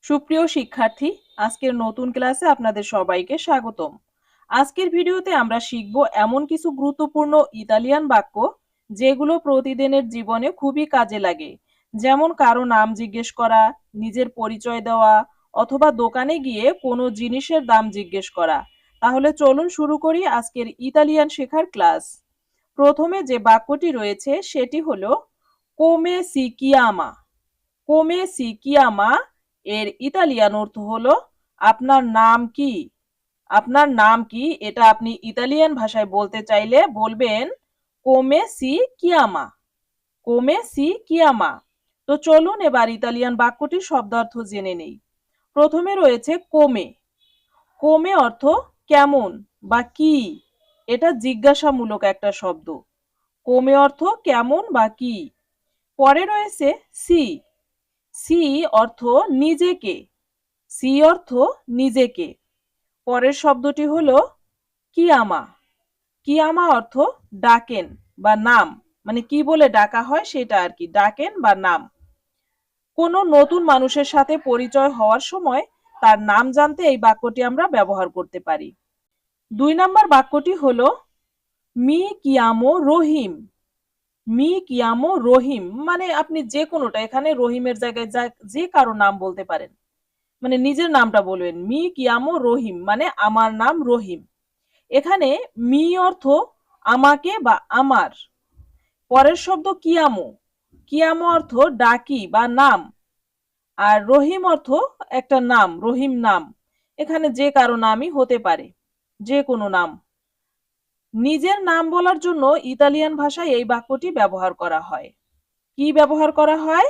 সুপ্রিয় শিক্ষার্থী, আজকের নতুন ক্লাসে আপনাদের সবাইকে স্বাগতম। আজকের ভিডিওতে আমরা শিখব এমন কিছু গুরুত্বপূর্ণ ইতালিয়ান বাক্য যেগুলো প্রতিদিনের জীবনে খুবই কাজে লাগে। যেমন কারো নাম জিজ্ঞেস করা, নিজের পরিচয় দেওয়া অথবা দোকানে গিয়ে কোনো জিনিসের দাম জিজ্ঞেস করা। তাহলে চলুন শুরু করি আজকের ইতালিয়ান শেখার ক্লাস। প্রথমে যে বাক্যটি রয়েছে সেটি হলো কোমে সি চিয়ামা। কোমে সি চিয়ামা এর ইতালিয়ান অর্থ হলো আপনার নাম কি। আপনার নাম কি এটা আপনি ইতালিয়ান ভাষায় বলতে চাইলে বলবেন কোমে সি চিয়ামা। কোমে সি চিয়ামা। তো চলুন এবার ইতালিয়ান বাক্যটির শব্দার্থ জেনে নেই। প্রথমে রয়েছে কোমে। কোমে অর্থ কেমন বা কি। এটা জিজ্ঞাসামূলক একটা শব্দ। কোমে অর্থ কেমন বা কি। পরে রয়েছে সি। সি অর্থ নিজেকে। সি অর্থ নিজেকে। পরের শব্দটি হলো কিয়ামা। কিয়ামা অর্থ ডাকেন বা নাম, মানে কি বলে ডাকা হয় সেটা আর কি, ডাকেন বা নাম। কোনো নতুন মানুষের সাথে পরিচয় হওয়ার সময় তার নাম জানতে এই বাক্যটি আমরা ব্যবহার করতে পারি। ২ নম্বর বাক্যটি হলো মি কিয়ামো রহিম। মি কিয়ামো রহিম মানে আপনি যে কোনোটা, এখানে রহিমের জায়গায় যে কারো নাম বলতে পারেন, মানে নিজের নামটা বলবেন। মি কিয়ামো রহিম মানে আমার নাম রহিম। এখানে মি অর্থ আমাকে বা আমার। পরের শব্দ কিয়ামো। কিয়ামো অর্থ ডাকি বা নাম। আর রহিম অর্থ একটা নাম, রহিম নাম। এখানে যে কারো নামই হতে পারে, যে কোনো নাম। নিজের নাম বলার জন্য ইতালিয়ান ভাষায় এই বাক্যটি ব্যবহার করা হয়। কি ব্যবহার করা হয়?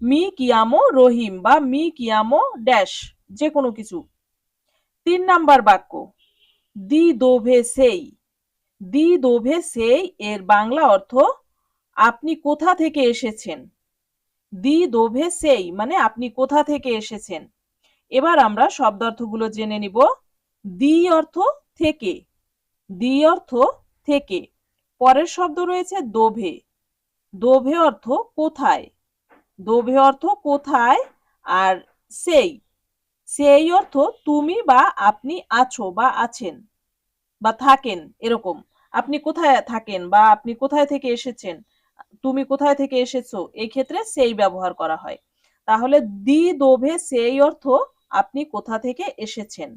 মি কিয়ামো রহিম বা মি কিয়ামো ড্যাশ, যে কোনো কিছু। ৩ নাম্বার বাক্য দি দোভে সেই। দি দোভে সেই এর বাংলা অর্থ আপনি কোথা থেকে এসেছেন। দি দোভে সেই মানে আপনি কোথা থেকে এসেছেন। এবার আমরা শব্দার্থগুলো জেনে নিব। দি অর্থ থেকে। দি অর্থ থেকে। পরের শব্দ রয়েছে দোভে। দোভে অর্থ কোথায়। দোভে অর্থ কোথায়। আর সেই, সেই অর্থ তুমি বা আপনি আছো বা আছেন বা থাকেন, এরকম। আপনি কোথায় থাকেন বা আপনি কোথায় থেকে এসেছেন, তুমি কোথায় থেকে এসেছো, এই ক্ষেত্রে সেই ব্যবহার করা হয়। তাহলে দি দোভে সেই অর্থ আপনি কোথা থেকে এসেছেন।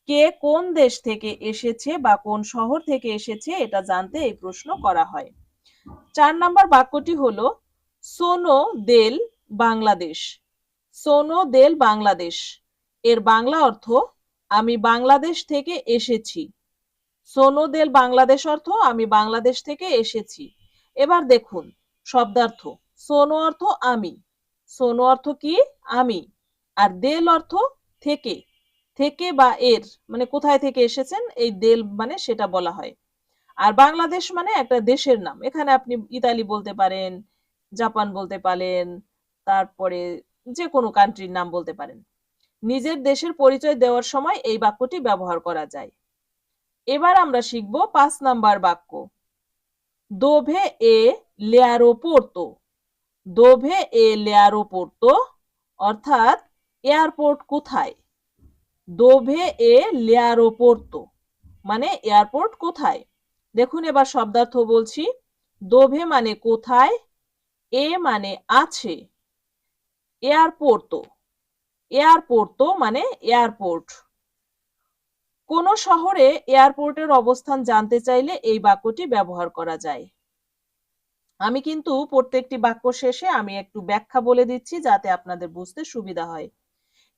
কে কোন দেশ থেকে এসেছে বা কোন শহর থেকে এসেছে এটা জানতে এই প্রশ্ন করা হয়। ৪ নাম্বার বাক্যটি হলো সোনো দেল বাংলাদেশ। সোনো দেল বাংলাদেশ এর বাংলা অর্থ আমি বাংলাদেশ থেকে এসেছি। সোনো দেল বাংলাদেশ অর্থ আমি বাংলাদেশ থেকে এসেছি। এবার দেখুন শব্দার্থ। সোনো অর্থ আমি। সোনো অর্থ কি? আমি। আর দেল অর্থ থেকে। থেকে বা এর, মানে কোথায় থেকে এসেছেন এই দেল মানে সেটা বলা হয়। আর বাংলাদেশ মানে একটা দেশের নাম। এখানে আপনি ইতালি বলতে পারেন, জাপান বলতে পারেন, তারপরে যে কোনো কান্ট্রির নাম বলতে পারেন। নিজের দেশের পরিচয় দেওয়ার সময় এই বাক্যটি ব্যবহার করা যায়। এবার আমরা শিখব ৫ নাম্বার বাক্য। দোভে এ লেয়ারোপোর্তো। দোভে এ লেয়ারোপোর্তো অর্থাৎ এয়ারপোর্ট কোথায়। দোভে এ লেয়ারোপোর্তো মানে এয়ারপোর্ট কোথায়। দেখুন এবার শব্দার্থ বলছি। দোভে মানে কোথায়, এ মানে আছে, এয়ারপোর্তো। এয়ারপোর্তো মানে এয়ারপোর্ট। কোন শহরে এয়ারপোর্টের অবস্থান জানতে চাইলে এই বাক্যটি ব্যবহার করা যায়। আমি কিন্তু প্রত্যেকটি বাক্য শেষে আমি একটু ব্যাখ্যা বলে দিচ্ছি যাতে আপনাদের বুঝতে সুবিধা হয়।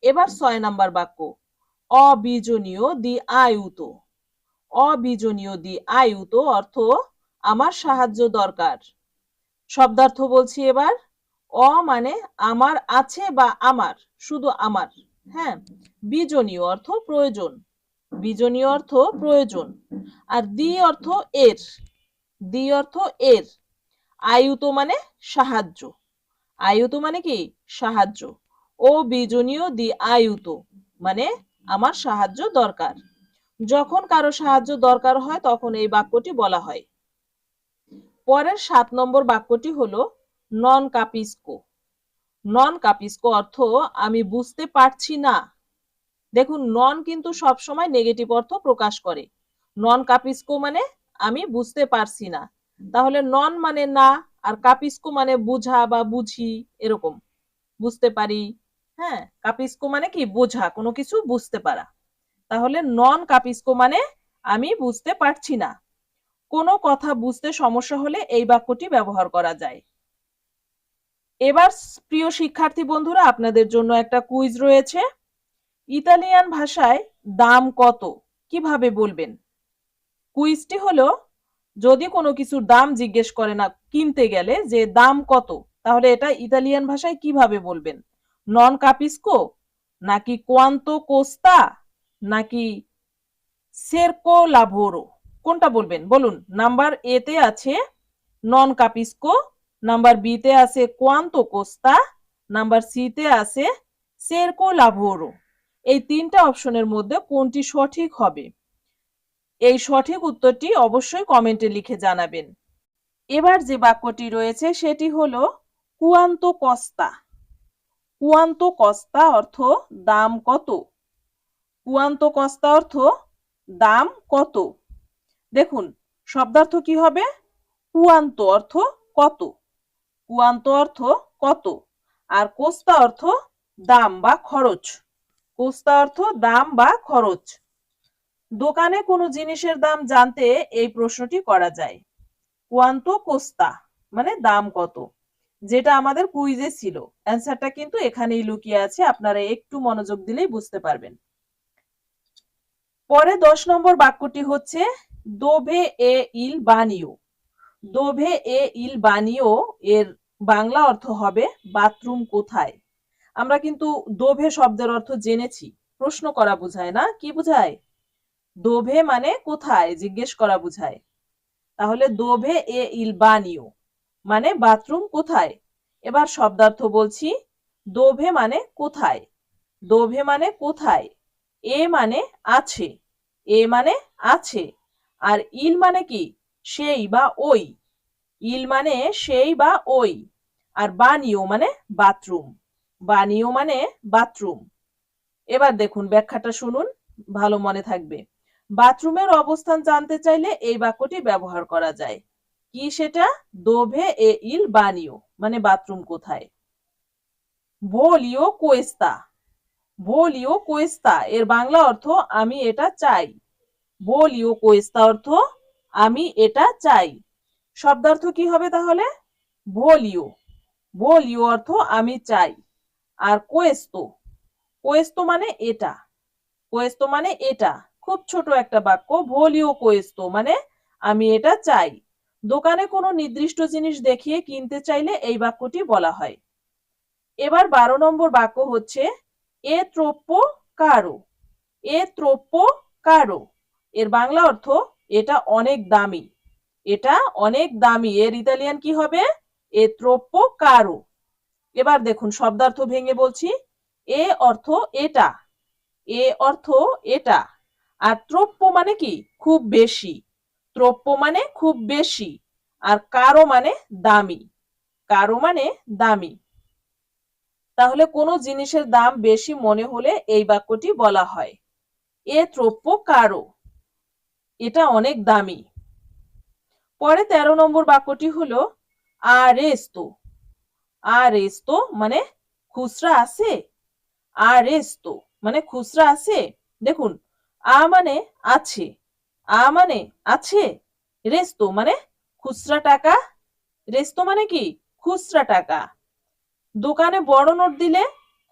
এবার ৬ নাম্বার বাক্য অবিজনীয় দি আয়ুতো। অবিজনীয় দি আয়ুতো অর্থ আমার সাহায্য দরকার। শব্দার্থ বলছি এবার। অ মানে আমার আছে বা আমার, শুধু আমার। হ্যাঁ। বিজনীয় অর্থ প্রয়োজন। বিজনীয় অর্থ প্রয়োজন। আর দি অর্থ এর। দি অর্থ এর। আয়ুত মানে সাহায্য। আয়ুত মানে কি? সাহায্য। ও বিজনীয় দি আয়ুত মানে আমার সাহায্য দরকার। যখন কারো সাহায্য দরকার হয় তখন এই বাক্যটি বলা হয়। পরের ৭ নম্বর বাক্যটি হলো নন কাপিস্কো। নন কাপিস্কো অর্থ আমি বুঝতে পারছি না। দেখুন, নন কিন্তু সবসময় নেগেটিভ অর্থ প্রকাশ করে। নন কাপিস্কো মানে আমি বুঝতে পারছি না। তাহলে নন মানে না, আর কাপিস্কো মানে বুঝা বা বুঝি, এরকম বুঝতে পারি। হ্যাঁ, কাপিস্কো মানে কি বোঝা, কোনো কিছু বুঝতে পারা। তাহলে নন কাপিস্কো মানে আমি বুঝতে পারছি না। কোনো কথা বুঝতে সমস্যা হলে এই বাক্যটি ব্যবহার করা যায়। এবার প্রিয় শিক্ষার্থী বন্ধুরা, আপনাদের জন্য একটা কুইজ রয়েছে। ইতালিয়ান ভাষায় দাম কত কিভাবে বলবেন? কুইজটি হলো, যদি কোনো কিছুর দাম জিজ্ঞেস করে না কিনতে গেলে যে দাম কত, তাহলে এটা ইতালিয়ান ভাষায় কিভাবে বলবেন? নন কাপিস্কো, নাকি কোয়ান্তো কোস্তা, নাকি সেরকো লাভোরো? কোনটা বলবেন বলুন? নাম্বার এ তে আছে নন কাপিস্কো, নাম্বার বি তে আছে কোয়ান্তো কোস্তা, নাম্বার সি তে আছে সেরকো লাভোরো। এই তিনটা অপশনের মধ্যে কোনটি সঠিক হবে? এই সঠিক উত্তরটি অবশ্যই কমেন্টে লিখে জানাবেন। এবার যে বাক্যটি রয়েছে সেটি হলো কুয়ান্তো কস্তা। কুয়ান্তো কস্তা অর্থ দাম কত। কুয়ান্তো কস্তা অর্থ দাম কত। দেখুন, শব্দার্থ কি হবে? কুয়ান্তো অর্থ কত, কুয়ান্তো অর্থ কত, আর কোস্তা অর্থ দাম বা খরচ। কোস্তা অর্থ দাম বা খরচ। দোকানে কোনো জিনিসের দাম জানতে এই প্রশ্নটি করা যায়। কোয়ান্তো কোস্তা মানে দাম কত, যেটা আমাদের কুইজে ছিল। অ্যান্সারটা কিন্তু এখানেই লুকিয়ে আছে, আপনারা একটু মনোযোগ দিলেই বুঝতে পারবেন। পরে 10 নম্বর বাক্যটি হচ্ছে দোভে এ ইল বানিও। দোভে এ ইল বানিও এর বাংলা অর্থ হবে বাথরুম কোথায়। আমরা কিন্তু দোভে শব্দের অর্থ জেনেছি, প্রশ্ন করা বোঝায় না, কি বোঝায়? দোভে মানে কোথায়, জিজ্ঞেস করা বোঝায়। তাহলে দোভে এ ইল বানিও মানে বাথরুম কোথায়। এবার শব্দার্থ বলছি। দোভে মানে কোথায়, দোভে মানে কোথায়, এ মানে আছে, এ মানে আছে, আর ইল মানে কি সেই বা ওই, ইল মানে সেই বা ওই, আর বানিও মানে বাথরুম, বানিও মানে বাথরুম। এবার দেখুন ব্যাখ্যাটা শুনুন, ভালো মনে থাকবে। বাথরুমের অবস্থান জানতে চাইলে এই বাক্যটি ব্যবহার করা যায়। কি সেটা? দোভে এ ইল বানিও মানে বাথরুম কোথায়। ভোলিও কোয়েস্তা, ভোলিও কোয়েস্তা এর বাংলা অর্থ আমি এটা চাই। ভোলিও কোয়েস্তা অর্থ আমি এটা চাই। শব্দার্থ কি হবে তাহলে? ভোলিও, ভোলিও অর্থ আমি চাই, আর কোয়েস্তো, কোয়েস্তো মানে এটা, কোয়েস্তো মানে এটা। খুব ছোট একটা বাক্য, ভোলিও কোয়েস্তো মানে আমি এটা চাই। দোকানে কোনো নির্দিষ্ট জিনিস দেখিয়ে কিনতে চাইলে এই বাক্যটি বলা হয়। এবার 12 নম্বর বাক্য হচ্ছে এ ত্রোপ্য কারো। এ ত্রোপ্য কারো এর বাংলা অর্থ এটা অনেক দামি, এটা অনেক দামি। এর ইতালিয়ান কি হবে? এ ত্রোপ্য কারো। এবার দেখুন শব্দার্থ ভেঙে বলছি। এ অর্থ এটা, এ অর্থ এটা, আর ত্রোপ্য মানে কি খুব বেশি, ত্রোপ্য মানে খুব বেশি, আর কারো মানে দামি, কারো মানে দামি। তাহলে কোনো জিনিসের দাম বেশি মনে হলে এই বাক্যটি বলা হয় এ ত্রোপ্য কারো, এটা অনেক দামি। পরে 13 নম্বর বাক্যটি হলো আরেস্তো। আরেস্তো মানে খুচরা আছে, আরেস্তো মানে খুচরা আছে। দেখুন, আ মানে আছে, আ মানে আছে, রেস্তো মানে খুচরা টাকা, রেস্তো মানে কি খুচরা টাকা। দোকানে বড় নোট দিলে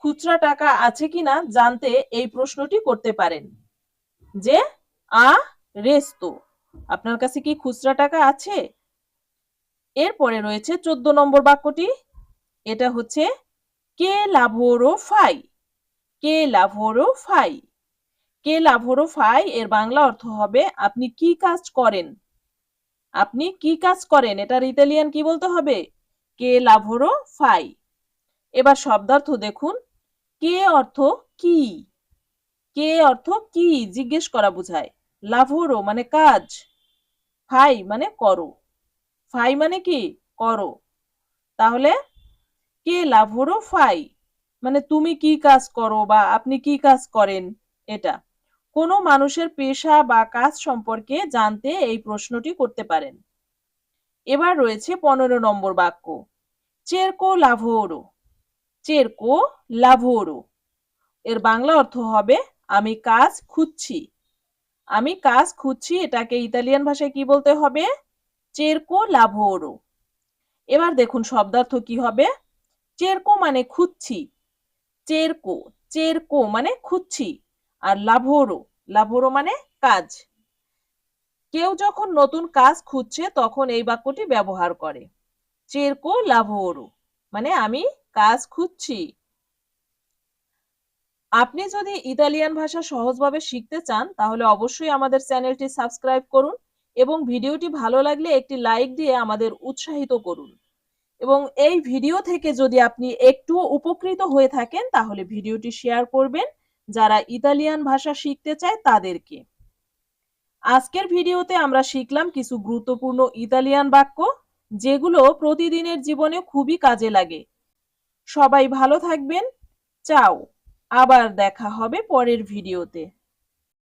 খুচরা টাকা আছে কিনা জানতে এই প্রশ্নটি করতে পারেন যে আ রেস্তো, আপনার কাছে কি খুচরা টাকা আছে? এরপরে রয়েছে 14 নম্বর বাক্যটি। এটা হচ্ছে কে লাভোরো ফাই। কে লাভোরো ফাই, কে লাভোরো ফাই এর বাংলা অর্থ হবে আপনি কি কাজ করেন, আপনি কি কাজ করেন। এটার ইতালিয়ান কি বলতে হবে? কে লাভোরো ফাই। এবার শব্দার্থ দেখুন। কে অর্থ কি, কে অর্থ কি জিজ্ঞেস করা বোঝায়। লাভোরো মানে কাজ, ফাই মানে করো, ফাই মানে কি করো। তাহলে কে লাভোরো ফাই মানে তুমি কি কাজ করো বা আপনি কি কাজ করেন, এটা কোনো মানুষের পেশা বা কাজ সম্পর্কে জানতে এই প্রশ্নটি করতে পারেন। এবার রয়েছে 15 নম্বর বাক্য, চেরকো লাভোরো। চেরকো লাভোরো এর বাংলা অর্থ হবে আমি কাজ খুঁজছি। আমি কাজ খুঁজছি, এটাকে ইতালিয়ান ভাষায় কি বলতে হবে? চেরকো লাভোরো। এবার দেখুন শব্দার্থ কি হবে। চেরকো মানে খুঁজছি, চেরকো চেরকো মানে খুঁজছি, আর লাভোরো লাভোরো মানে কাজ। কেউ যখন নতুন কাজ খুঁজছে তখন এই বাক্যটি ব্যবহার করে, চেরকো লাভোরো মানে আমি কাজ খুঁজছি। আপনি যদি ইতালিয়ান ভাষা সহজভাবে শিখতে চান তাহলে অবশ্যই আমাদের চ্যানেলটি সাবস্ক্রাইব করুন এবং ভিডিওটি ভালো লাগলে একটি লাইক দিয়ে আমাদের উৎসাহিত করুন। এবং এই ভিডিও থেকে যদি আপনি একটুও উপকৃত হয়ে থাকেন তাহলে ভিডিওটি শেয়ার করবেন যারা ইতালিয়ান ভাষা শিখতে চায় তাদেরকে। আজকের ভিডিওতে আমরা শিখলাম কিছু গুরুত্বপূর্ণ ইতালিয়ান বাক্য যেগুলো প্রতিদিনের জীবনে খুবই কাজে লাগে। সবাই ভালো থাকবেন। চাও। আবার দেখা হবে পরের ভিডিওতে।